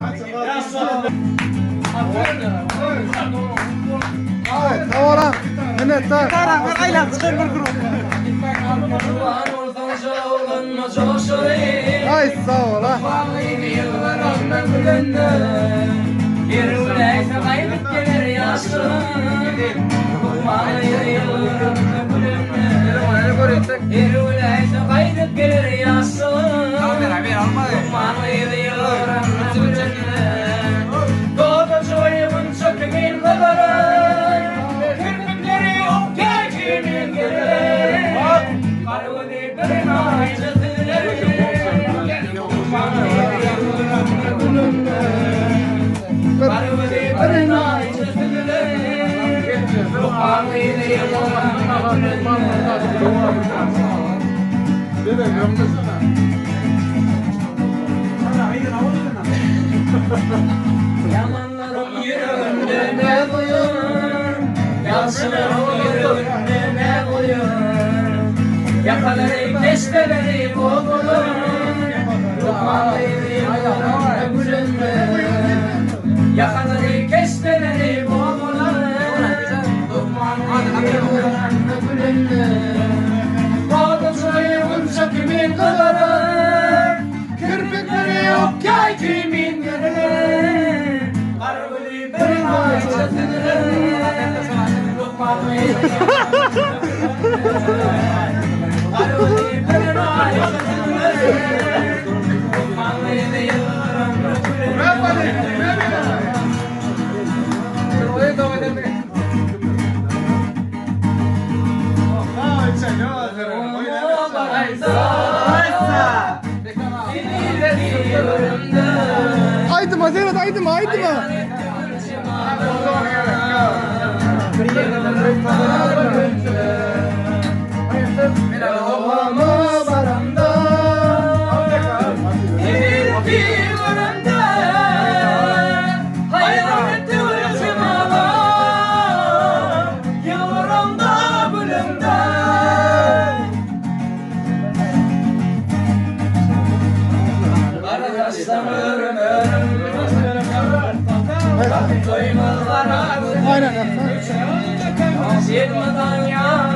Evet, tamam. Minnettar. Aylan çıkar bir grup. Ay sağ ol ha. Yalanlarım yüreğimde ne koyuyor? Yansılarım yüreğimde ne koyuyor? Yakaları kesteleri boğulur. Lokmaları yıllarımda gülünme. Yakaları kesteleri boğulur. Lokmaları yıllarımda gülünme. Bağda soyunca kimin kadarı? Kirpikleri yok ya kimin gönlü? Arabını bir ay çatırır. Lokmaları yıllarımda gülünme. Arabını bir ay çatırır. Lokmaları yıllarımda gülünme. Aydıma Zeynep aydıma aydıma. Aynen. Sirmadan ya